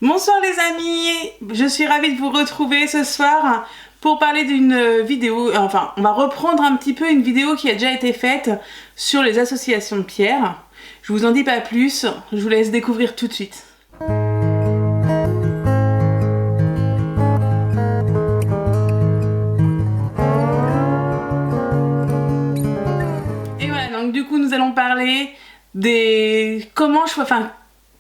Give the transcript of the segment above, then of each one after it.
Bonsoir les amis, je suis ravie de vous retrouver ce soir pour parler d'une vidéo, enfin on va reprendre un petit peu une vidéo qui a déjà été faite sur les associations de pierres. Je vous en dis pas plus, je vous laisse découvrir tout de suite. Et voilà, donc du coup nous allons parler des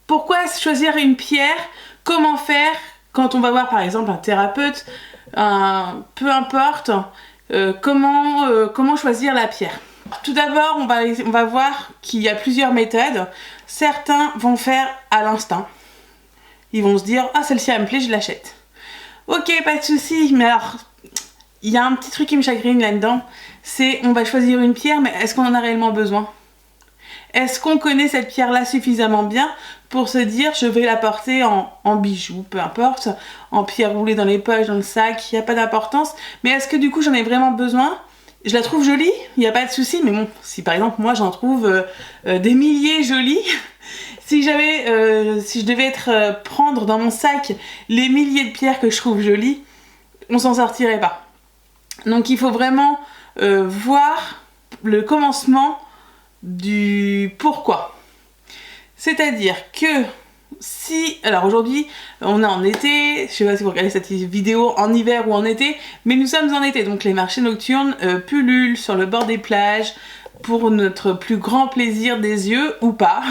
pourquoi choisir une pierre, comment faire quand on va voir par exemple un thérapeute, peu importe, comment choisir la pierre. Tout d'abord, on va voir qu'il y a plusieurs méthodes. Certains vont faire à l'instinct. Ils vont se dire, ah celle-ci elle me plaît, je l'achète. Ok, pas de souci, mais alors, il y a un petit truc qui me chagrine là-dedans, c'est on va choisir une pierre, mais est-ce qu'on en a réellement besoin ? Est-ce qu'on connaît cette pierre-là suffisamment bien pour se dire je vais la porter en bijoux, peu importe, en pierre roulée dans les poches, dans le sac, il n'y a pas d'importance. Mais est-ce que du coup j'en ai vraiment besoin ? Je la trouve jolie, il n'y a pas de souci, mais bon, si par exemple moi j'en trouve des milliers jolies, si je devais prendre dans mon sac les milliers de pierres que je trouve jolies, on s'en sortirait pas. Donc il faut vraiment voir le commencement du pourquoi. C'est-à-dire que si... Alors aujourd'hui, on est en été, je sais pas si vous regardez cette vidéo en hiver ou en été, mais nous sommes en été, donc les marchés nocturnes pullulent sur le bord des plages pour notre plus grand plaisir des yeux, ou pas.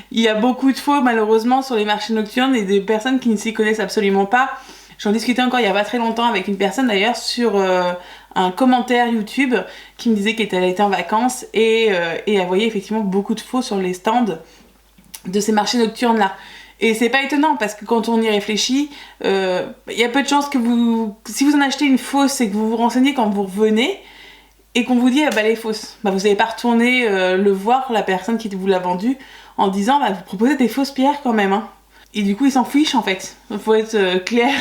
Il y a beaucoup de faux malheureusement sur les marchés nocturnes et des personnes qui ne s'y connaissent absolument pas. J'en discutais encore il y a pas très longtemps avec une personne d'ailleurs sur un commentaire YouTube qui me disait qu'elle était en vacances et elle voyait effectivement beaucoup de faux sur les stands de ces marchés nocturnes là. Et c'est pas étonnant parce que quand on y réfléchit, il y a peu de chances que si vous en achetez une fausse, c'est que vous vous renseignez quand vous revenez et qu'on vous dit ah bah elle est fausse. Bah vous n'allez pas retourner le voir, la personne qui vous l'a vendue, en disant bah vous proposez des fausses pierres quand même hein. Et du coup ils s'en fichent en fait, il faut être clair.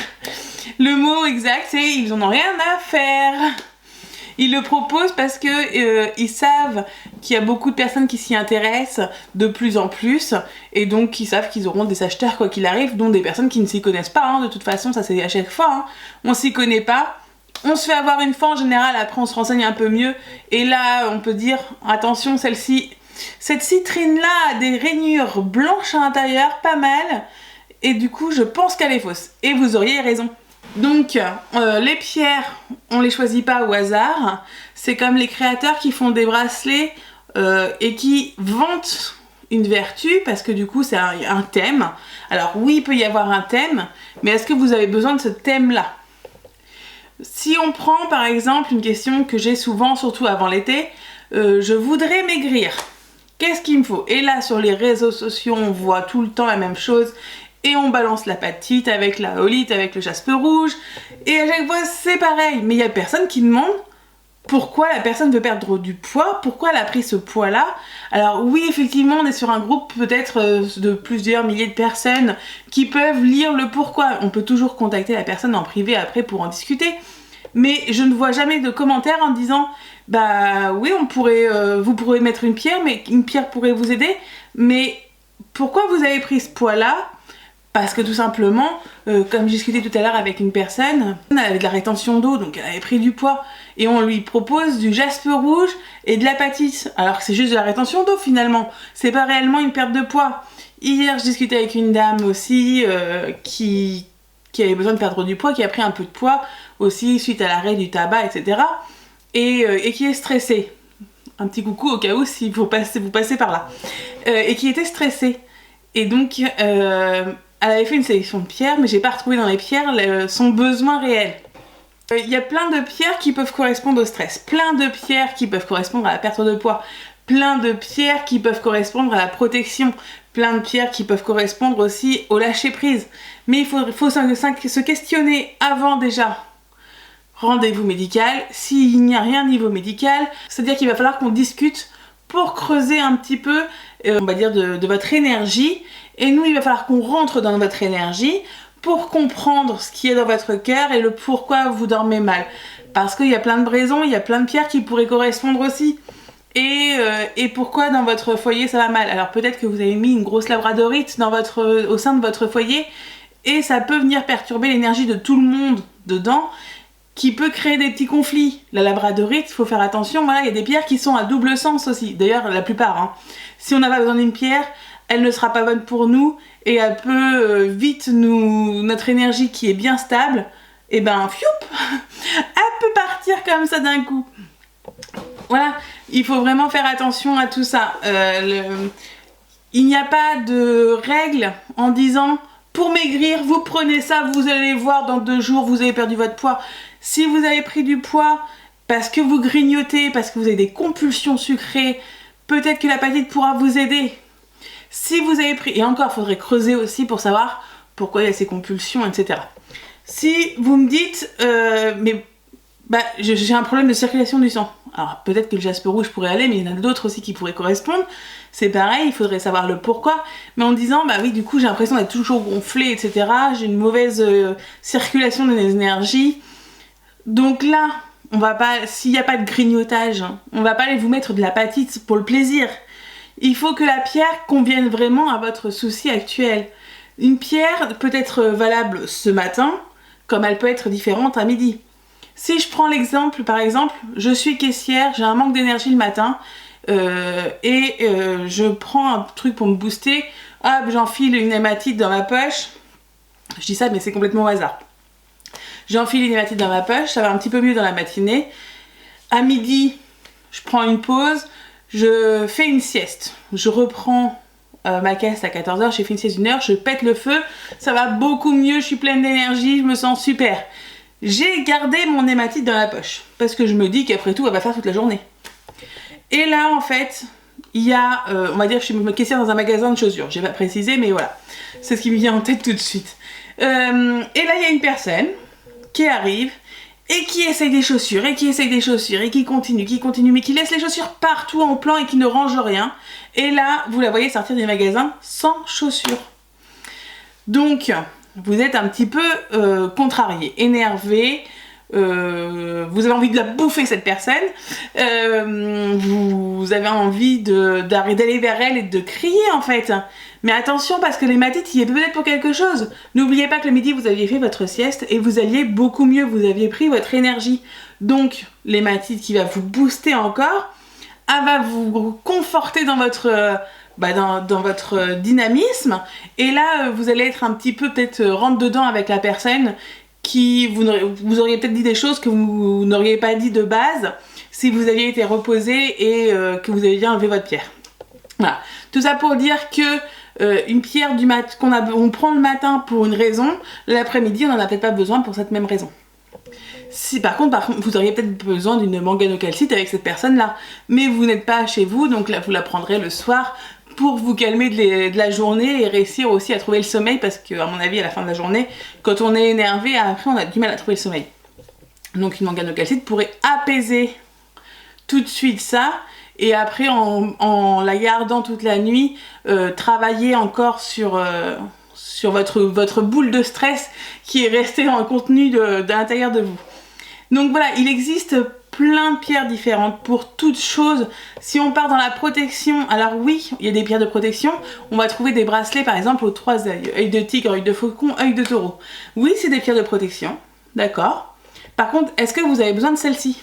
Le mot exact c'est ils en ont rien à faire. Ils le proposent parce que ils savent qu'il y a beaucoup de personnes qui s'y intéressent de plus en plus et donc ils savent qu'ils auront des acheteurs quoi qu'il arrive, dont des personnes qui ne s'y connaissent pas hein. De toute façon ça c'est à chaque fois hein. On s'y connaît pas, on se fait avoir une fois en général, après on se renseigne un peu mieux et là on peut dire attention cette citrine là a des rainures blanches à l'intérieur, pas mal, et du coup je pense qu'elle est fausse et vous auriez raison. Donc les pierres, on les choisit pas au hasard, c'est comme les créateurs qui font des bracelets et qui vantent une vertu parce que du coup c'est un thème. Alors oui il peut y avoir un thème, mais est-ce que vous avez besoin de ce thème là ? Si on prend par exemple une question que j'ai souvent, surtout avant l'été, je voudrais maigrir, qu'est-ce qu'il me faut ? Et là sur les réseaux sociaux on voit tout le temps la même chose. Et on balance la patite avec la holite, avec le jaspe rouge. Et à chaque fois, c'est pareil. Mais il n'y a personne qui demande pourquoi la personne veut perdre du poids, pourquoi elle a pris ce poids-là. Alors oui, effectivement, on est sur un groupe peut-être de plusieurs milliers de personnes qui peuvent lire le pourquoi. On peut toujours contacter la personne en privé après pour en discuter. Mais je ne vois jamais de commentaires en disant « Bah oui, vous pourrez mettre une pierre, mais une pierre pourrait vous aider. Mais pourquoi vous avez pris ce poids-là ?» Parce que tout simplement, comme j'ai discuté tout à l'heure avec une personne, elle avait de la rétention d'eau, donc elle avait pris du poids. Et on lui propose du jaspe rouge et de l'apatite. Alors que c'est juste de la rétention d'eau finalement. C'est pas réellement une perte de poids. Hier, je discutais avec une dame aussi qui avait besoin de perdre du poids, qui a pris un peu de poids aussi suite à l'arrêt du tabac, etc. Et qui est stressée. Un petit coucou au cas où si vous passez par là. Et qui était stressée. Et donc... elle avait fait une sélection de pierres, mais j'ai pas retrouvé dans les pierres son besoin réel. Il y a plein de pierres qui peuvent correspondre au stress, plein de pierres qui peuvent correspondre à la perte de poids, plein de pierres qui peuvent correspondre à la protection, plein de pierres qui peuvent correspondre aussi au lâcher prise. Mais il faut se questionner avant déjà. Rendez-vous médical, s'il n'y a rien niveau médical, c'est-à-dire qu'il va falloir qu'on discute pour creuser un petit peu, on va dire, de votre énergie. Et nous, il va falloir qu'on rentre dans votre énergie pour comprendre ce qui est dans votre cœur et le pourquoi vous dormez mal. Parce qu'il y a plein de raisons, il y a plein de pierres qui pourraient correspondre aussi. Et pourquoi dans votre foyer ça va mal. Alors peut-être que vous avez mis une grosse labradorite au sein de votre foyer et ça peut venir perturber l'énergie de tout le monde dedans, qui peut créer des petits conflits. La labradorite, il faut faire attention, voilà, il y a des pierres qui sont à double sens aussi, d'ailleurs la plupart. Hein. Si on n'a pas besoin d'une pierre, elle ne sera pas bonne pour nous, et elle peut vite notre énergie qui est bien stable, et ben, fioup, elle peut partir comme ça d'un coup. Voilà, il faut vraiment faire attention à tout ça. Il n'y a pas de règle en disant pour maigrir, vous prenez ça, vous allez voir dans 2 jours, vous avez perdu votre poids. Si vous avez pris du poids parce que vous grignotez, parce que vous avez des compulsions sucrées, peut-être que l'apatite pourra vous aider. Si vous avez pris, et encore, il faudrait creuser aussi pour savoir pourquoi il y a ces compulsions, etc. Si vous me dites, j'ai un problème de circulation du sang. Alors peut-être que le jaspe rouge pourrait aller, mais il y en a d'autres aussi qui pourraient correspondre. C'est pareil, il faudrait savoir le pourquoi. Mais en disant, bah oui, du coup j'ai l'impression d'être toujours gonflée, etc. J'ai une mauvaise circulation des énergies. Donc là, on va pas, s'il n'y a pas de grignotage, on va pas aller vous mettre de l'apatite pour le plaisir. Il faut que la pierre convienne vraiment à votre souci actuel. Une pierre peut être valable ce matin, comme elle peut être différente à midi. Si je prends l'exemple, par exemple, je suis caissière, j'ai un manque d'énergie le matin, je prends un truc pour me booster, hop, j'enfile une hématite dans ma poche. Je dis ça, mais c'est complètement au hasard. J'enfile une hématite dans ma poche, ça va un petit peu mieux dans la matinée. À midi, je prends une pause, je fais une sieste. Je reprends ma caisse à 14h, j'ai fait une sieste d'1 heure, je pète le feu, ça va beaucoup mieux, je suis pleine d'énergie, je me sens super. J'ai gardé mon hématite dans la poche, parce que je me dis qu'après tout, elle va faire toute la journée. Et là, en fait, il y a, on va dire, je suis caissière dans un magasin de chaussures. J'ai pas précisé, mais voilà. C'est ce qui me vient en tête tout de suite. Et là, il y a une personne qui arrive et qui essaye des chaussures, et qui essaye des chaussures, et qui continue, mais qui laisse les chaussures partout en plan et qui ne range rien. Et là, vous la voyez sortir des magasins sans chaussures. Donc, vous êtes un petit peu contrarié, énervé, vous avez envie de la bouffer cette personne, vous avez envie d'aller vers elle et de crier en fait. Mais attention parce que l'hématite il est peut-être pour quelque chose. N'oubliez pas que le midi vous aviez fait votre sieste et vous alliez beaucoup mieux, vous aviez pris votre énergie. Donc l'hématite qui va vous booster encore, elle va vous conforter dans votre... dans votre dynamisme, et là vous allez être un petit peu peut-être rentre dedans avec la personne qui vous auriez peut-être dit des choses que vous n'auriez pas dit de base si vous aviez été reposé et que vous aviez enlevé votre pierre. Voilà, tout ça pour dire que une pierre qu'on prend le matin pour une raison, l'après-midi on n'en a peut-être pas besoin pour cette même raison. Si par contre vous auriez peut-être besoin d'une manganocalcite avec cette personne là, mais vous n'êtes pas chez vous, donc là vous la prendrez le soir pour vous calmer de la journée et réussir aussi à trouver le sommeil, parce que à mon avis à la fin de la journée, quand on est énervé, après on a du mal à trouver le sommeil. Donc une manganocalcite pourrait apaiser tout de suite ça, et après en la gardant toute la nuit, travailler encore sur votre boule de stress qui est restée en contenu de l'intérieur de vous. Donc voilà, il existe plein de pierres différentes pour toutes choses. Si on part dans la protection, alors oui, il y a des pierres de protection. On va trouver des bracelets par exemple aux 3 œils. Œil de tigre, œil de faucon, œil de taureau. Oui, c'est des pierres de protection, d'accord. Par contre, est-ce que vous avez besoin de celle-ci?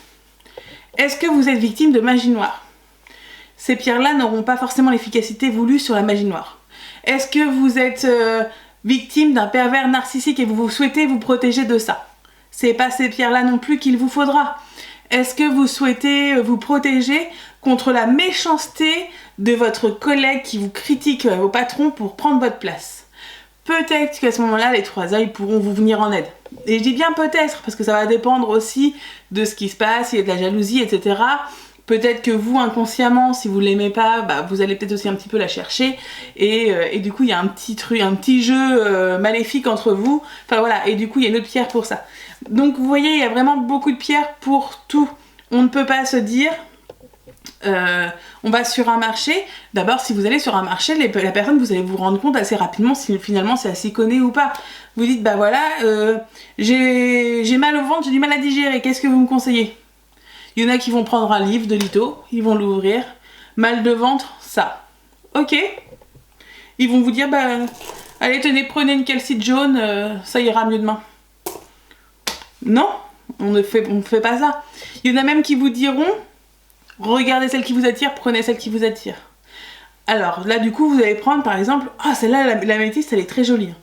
Est-ce que vous êtes victime de magie noire? Ces pierres-là n'auront pas forcément l'efficacité voulue sur la magie noire. Est-ce que vous êtes victime d'un pervers narcissique et vous souhaitez vous protéger de ça? C'est pas ces pierres-là non plus qu'il vous faudra. Est-ce que vous souhaitez vous protéger contre la méchanceté de votre collègue qui vous critique au patron pour prendre votre place? Peut-être qu'à ce moment-là, les 3 œils pourront vous venir en aide. Et je dis bien peut-être, parce que ça va dépendre aussi de ce qui se passe, il y a de la jalousie, etc. Peut-être que vous, inconsciemment, si vous l'aimez pas, vous allez peut-être aussi un petit peu la chercher. Et du coup, il y a un petit truc, un petit jeu maléfique entre vous. Enfin voilà, et du coup, il y a une autre pierre pour ça. Donc vous voyez, il y a vraiment beaucoup de pierres pour tout. On ne peut pas se dire, on va sur un marché. D'abord, si vous allez sur un marché, la personne, vous allez vous rendre compte assez rapidement si finalement c'est assez connaît ou pas. Vous dites, j'ai mal au ventre, j'ai du mal à digérer, qu'est-ce que vous me conseillez? Il y en a qui vont prendre un livre de litho, ils vont l'ouvrir. Mal de ventre, ça. Ok. Ils vont vous dire, Allez, tenez, prenez une calcite jaune, ça ira mieux demain. Non, on ne fait pas ça. Il y en a même qui vous diront, regardez celle qui vous attire, prenez celle qui vous attire. Alors là, du coup, vous allez prendre par exemple, ah, celle-là, la métisse, elle est très jolie.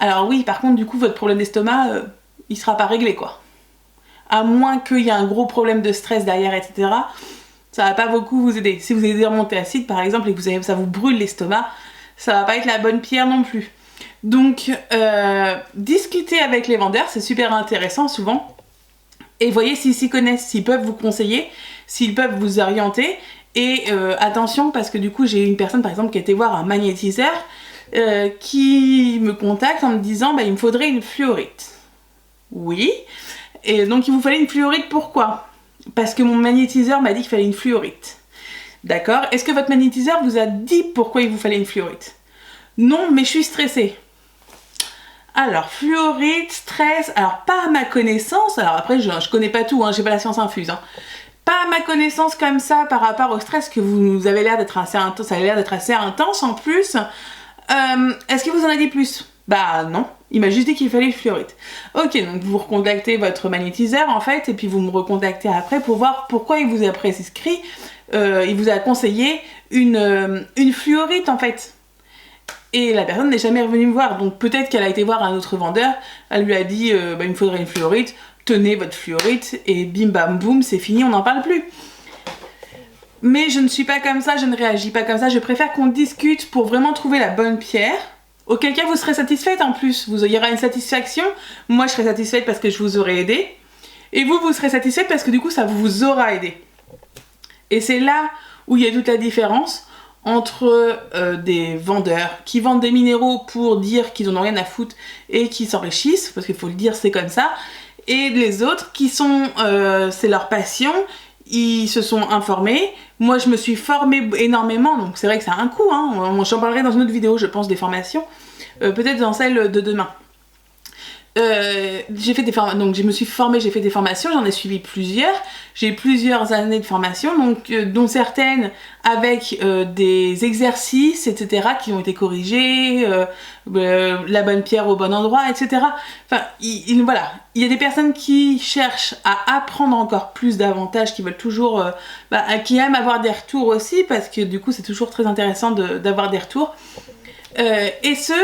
Alors oui, par contre, du coup, votre problème d'estomac, il sera pas réglé, quoi. À moins qu'il y ait un gros problème de stress derrière, etc. Ça va pas beaucoup vous aider. Si vous avez des remontées acides, par exemple, et que ça vous brûle l'estomac, ça va pas être la bonne pierre non plus. Donc, discuter avec les vendeurs, c'est super intéressant souvent. Et voyez s'ils s'y connaissent, s'ils peuvent vous conseiller, s'ils peuvent vous orienter. Et attention, parce que du coup, j'ai une personne, par exemple, qui a été voir un magnétiseur qui me contacte en me disant, bah, il me faudrait une fluorite. Oui. Et donc, il vous fallait une fluorite, pourquoi ? Parce que mon magnétiseur m'a dit qu'il fallait une fluorite. D'accord ? Est-ce que votre magnétiseur vous a dit pourquoi il vous fallait une fluorite ? Non, mais je suis stressée. Alors, fluorite, stress, alors pas à ma connaissance, alors après je connais pas tout, hein, j'ai pas la science infuse, hein. Pas à ma connaissance comme ça par rapport au stress que vous avez l'air d'être assez intense, ça a l'air d'être assez intense en plus. Est-ce qu'il vous en a dit plus ? Bah non, il m'a juste dit qu'il fallait une fluorite. Ok, donc vous recontactez votre magnétiseur en fait, et puis vous me recontactez après pour voir pourquoi il vous a prescrit, il vous a conseillé une fluorite en fait. Et la personne n'est jamais revenue me voir, donc peut-être qu'elle a été voir un autre vendeur, elle lui a dit bah, il me faudrait une fluorite, tenez votre fluorite, et bim bam boum, c'est fini, on n'en parle plus. Mais je ne suis pas comme ça, je ne réagis pas comme ça, je préfère qu'on discute pour vraiment trouver la bonne pierre, auquel cas vous serez satisfaite en plus, il y aura une satisfaction, moi je serai satisfaite parce que je vous aurai aidé, et vous serez satisfaite parce que du coup ça vous aura aidé. Et c'est là où il y a toute la différence entre des vendeurs qui vendent des minéraux pour dire qu'ils n'en ont rien à foutre et qui s'enrichissent, parce qu'il faut le dire, c'est comme ça, et les autres qui sont, c'est leur passion, ils se sont informés. Moi, je me suis formée énormément, donc c'est vrai que ça a un coût, hein. J'en parlerai dans une autre vidéo, je pense, des formations, peut-être dans celle de demain. Donc je me suis formée, j'ai fait des formations, j'en ai suivi plusieurs, j'ai plusieurs années de formation, donc dont certaines avec des exercices, etc. qui ont été corrigés, la bonne pierre au bon endroit, etc. Enfin, voilà, il y a des personnes qui cherchent à apprendre encore plus davantage, qui veulent toujours, qui aiment avoir des retours aussi, parce que du coup c'est toujours très intéressant d'avoir des retours. Et ceux,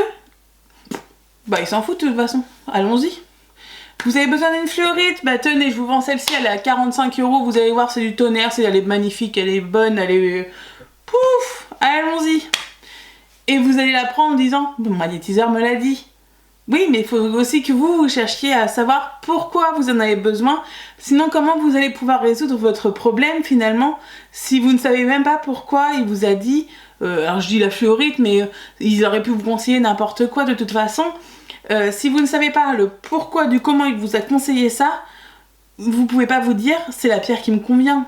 bah ils s'en foutent de toute façon, allons-y. Vous avez besoin d'une fluorite ? Bah tenez, je vous vends celle-ci, elle est à 45 €, vous allez voir, c'est du tonnerre, elle est magnifique, elle est bonne, elle est... Pouf, allons-y. Et vous allez la prendre en disant, mon magnétiseur me l'a dit. Oui, mais il faut aussi que vous cherchiez à savoir pourquoi vous en avez besoin, sinon comment vous allez pouvoir résoudre votre problème finalement, si vous ne savez même pas pourquoi il vous a dit... alors je dis la fluorite, mais ils auraient pu vous conseiller n'importe quoi de toute façon. Si vous ne savez pas le pourquoi du comment il vous a conseillé ça, vous pouvez pas vous dire c'est la pierre qui me convient.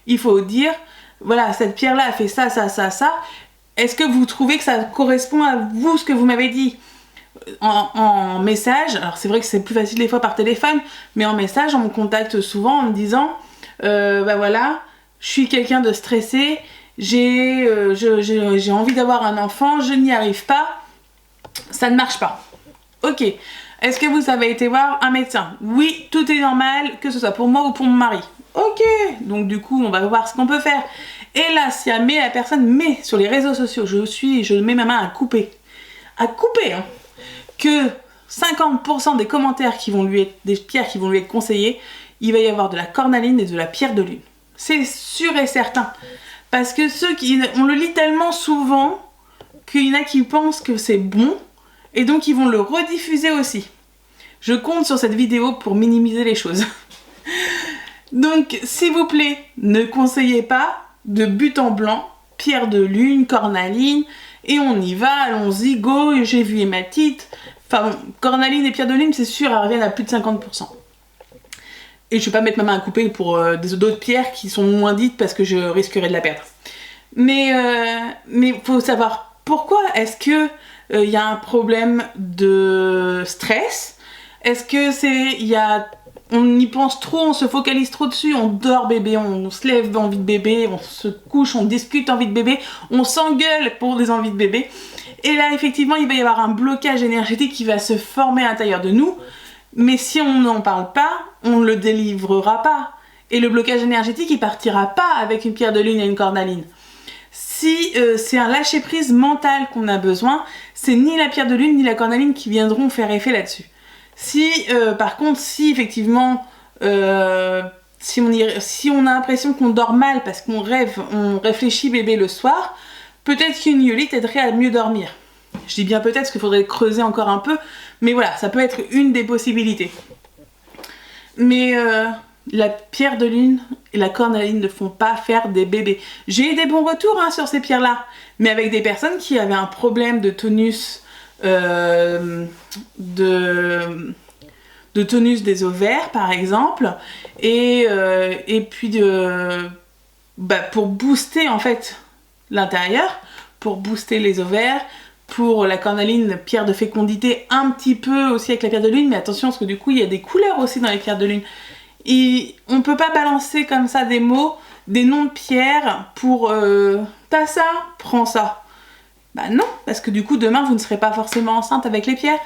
Il faut dire voilà, cette pierre là a fait ça, ça, ça, ça. Est-ce que vous trouvez que ça correspond à vous, ce que vous m'avez dit en message? Alors c'est vrai que c'est plus facile des fois par téléphone, mais en message on me contacte souvent en me disant bah voilà, je suis quelqu'un de stressé, j'ai envie d'avoir un enfant, je n'y arrive pas, ça ne marche pas. Ok, est-ce que vous avez été voir un médecin? Oui, tout est normal, que ce soit pour moi ou pour mon mari. Ok, donc du coup on va voir ce qu'on peut faire. Et là, si la personne met sur les réseaux sociaux, je mets ma main à couper hein, que 50% des commentaires des pierres qui vont lui être conseillées, il va y avoir de la cornaline et de la pierre de lune. C'est sûr et certain. Parce que on le lit tellement souvent qu'il y en a qui pensent que c'est bon et donc ils vont le rediffuser aussi. Je compte sur cette vidéo pour minimiser les choses. Donc, s'il vous plaît, ne conseillez pas de but en blanc, pierre de lune, cornaline, et on y va, allons-y, go, j'ai vu hématite. Enfin bon, cornaline et pierre de lune, c'est sûr, elles reviennent à plus de 50%. Et je ne vais pas mettre ma main à couper pour d'autres pierres qui sont moins dites parce que je risquerais de la perdre. Mais faut savoir pourquoi est-ce que y a un problème de stress. Est-ce que il y a on y pense trop, on se focalise trop dessus, on dort bébé, on se lève envie de bébé, on se couche, on discute envie de bébé, on s'engueule pour des envies de bébé. Et là, effectivement, il va y avoir un blocage énergétique qui va se former à l'intérieur de nous. Mais si on n'en parle pas, on ne le délivrera pas. Et le blocage énergétique, il partira pas avec une pierre de lune et une cornaline. Si c'est un lâcher-prise mental qu'on a besoin, c'est ni la pierre de lune ni la cornaline qui viendront faire effet là-dessus. Si, par contre, si effectivement, si on a l'impression qu'on dort mal parce qu'on rêve, on réfléchit bébé le soir, peut-être qu'une iolite aiderait à mieux dormir. Je dis bien peut-être parce qu'il faudrait creuser encore un peu, mais voilà, ça peut être une des possibilités. Mais la pierre de lune et la cornaline ne font pas faire des bébés. J'ai eu des bons retours sur ces pierres-là, mais avec des personnes qui avaient un problème de tonus, de tonus des ovaires par exemple, et puis pour booster en fait l'intérieur, pour booster les ovaires, pour la cornaline, pierre de fécondité, un petit peu aussi avec la pierre de lune, mais attention parce que du coup il y a des couleurs aussi dans les pierres de lune. Et on peut pas balancer comme ça des mots, des noms de pierres pour t'as ça, prends ça. Bah non, parce que du coup demain vous ne serez pas forcément enceinte avec les pierres.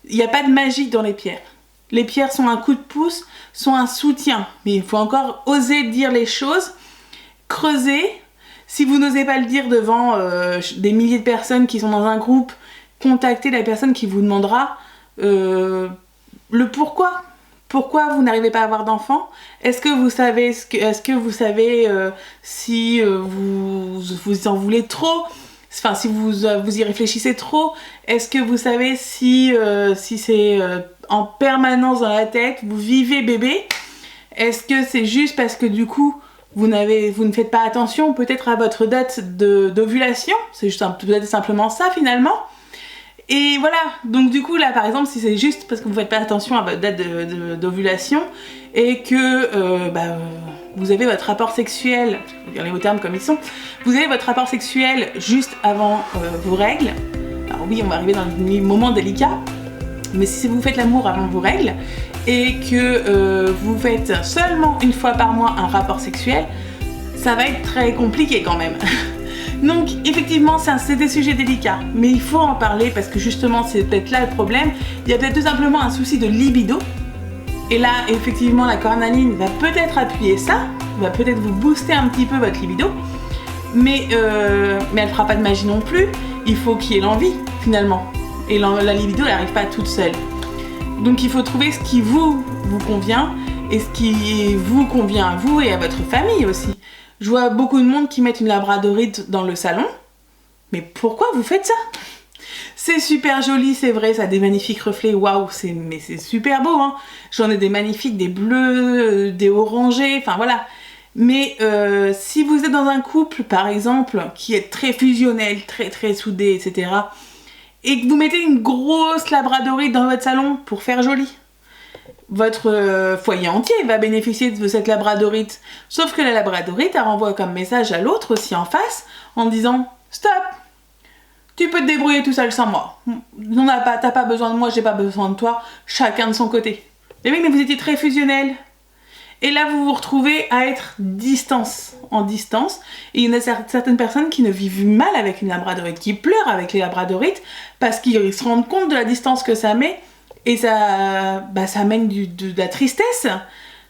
Il n'y a pas de magie dans les pierres. Les pierres sont un coup de pouce, sont un soutien. Mais il faut encore oser dire les choses, creuser. Si vous n'osez pas le dire devant des milliers de personnes qui sont dans un groupe, contactez la personne qui vous demandera le pourquoi. Pourquoi vous n'arrivez pas à avoir d'enfant? Est-ce que vous savez, si vous en voulez trop? Enfin, si vous y réfléchissez trop? Est-ce que vous savez si c'est en permanence dans la tête, vous vivez bébé? Est-ce que c'est juste parce que du coup, vous ne faites pas attention peut-être à votre date d'ovulation? C'est juste peut-être simplement ça finalement. Et voilà, donc du coup là par exemple si c'est juste parce que vous ne faites pas attention à votre date d'ovulation et que vous avez votre rapport sexuel, je vais dire les termes comme ils sont, vous avez votre rapport sexuel juste avant vos règles, alors oui on va arriver dans un moment délicat, mais si vous faites l'amour avant vos règles et que vous faites seulement une fois par mois un rapport sexuel, ça va être très compliqué quand même. Donc effectivement c'est des sujets délicats, mais il faut en parler parce que justement c'est peut-être là le problème. Il y a peut-être tout simplement un souci de libido. Et là effectivement la cornaline va peut-être appuyer ça, va peut-être vous booster un petit peu votre libido, mais elle fera pas de magie non plus. Il faut qu'il y ait l'envie finalement. Et la libido elle n'arrive pas toute seule. Donc il faut trouver ce qui vous convient et ce qui vous convient à vous et à votre famille aussi. Je vois beaucoup de monde qui mettent une labradorite dans le salon. Mais pourquoi vous faites ça? C'est super joli, c'est vrai, ça a des magnifiques reflets, waouh, mais c'est super beau, hein. J'en ai des magnifiques, des bleus, des orangés, enfin voilà. Mais si vous êtes dans un couple, par exemple, qui est très fusionnel, très très soudé, etc., et que vous mettez une grosse labradorite dans votre salon pour faire joli, votre foyer entier va bénéficier de cette labradorite. Sauf que la labradorite, elle renvoie comme message à l'autre aussi en face, en disant « Stop, tu peux te débrouiller tout seul sans moi. T'as pas besoin de moi, j'ai pas besoin de toi, chacun de son côté. » Et oui, mais vous étiez très fusionnels. Et là, vous vous retrouvez à être en distance. Et il y en a certaines personnes qui ne vivent mal avec une labradorite, qui pleurent avec les labradorites, parce qu'ils se rendent compte de la distance que ça met. Et ça amène de la tristesse,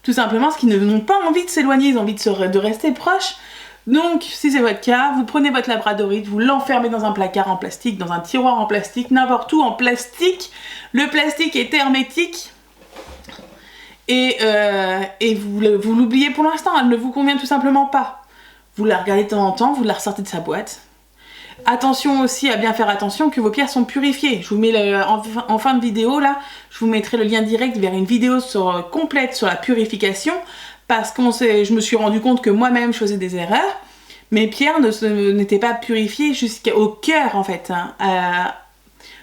tout simplement parce qu'ils n'ont pas envie de s'éloigner, ils ont envie de rester proches. Donc, si c'est votre cas, vous prenez votre labradorite, vous l'enfermez dans un placard en plastique, dans un tiroir en plastique, n'importe où en plastique. Le plastique est hermétique. Et vous l'oubliez pour l'instant, elle ne vous convient tout simplement pas. Vous la regardez de temps en temps, vous la ressortez de sa boîte. Attention aussi à bien faire attention que vos pierres sont purifiées. Je vous mets en fin de vidéo là, je vous mettrai le lien direct vers une vidéo complète sur la purification parce que je me suis rendu compte que moi-même je faisais des erreurs. Mes pierres n'étaient pas purifiées jusqu'au cœur en fait.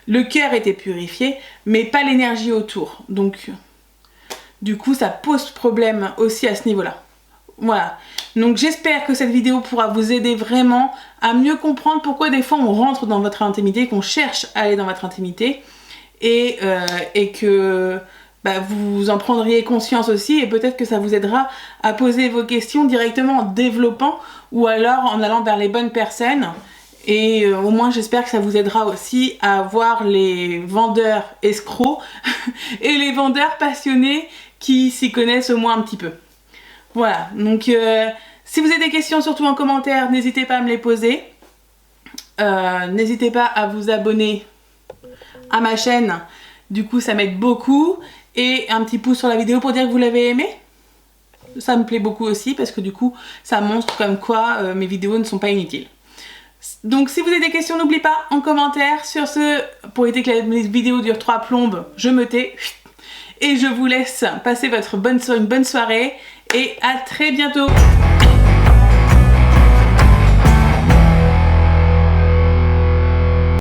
Le cœur était purifié, mais pas l'énergie autour. Donc, du coup, ça pose problème aussi à ce niveau-là. Voilà, donc j'espère que cette vidéo pourra vous aider vraiment à mieux comprendre pourquoi des fois on rentre dans votre intimité, qu'on cherche à aller dans votre intimité et que vous en prendriez conscience aussi et peut-être que ça vous aidera à poser vos questions directement en développant ou alors en allant vers les bonnes personnes. Et au moins j'espère que ça vous aidera aussi à voir les vendeurs escrocs et les vendeurs passionnés qui s'y connaissent au moins un petit peu. Voilà, donc si vous avez des questions, surtout en commentaire, n'hésitez pas à me les poser. N'hésitez pas à vous abonner à ma chaîne, du coup ça m'aide beaucoup. Et un petit pouce sur la vidéo pour dire que vous l'avez aimé. Ça me plaît beaucoup aussi parce que du coup ça montre comme quoi mes vidéos ne sont pas inutiles. Donc si vous avez des questions, n'oubliez pas en commentaire. Sur ce, pour éviter que la vidéo dure 3 plombes, je me tais. Et je vous laisse passer une bonne soirée et à très bientôt.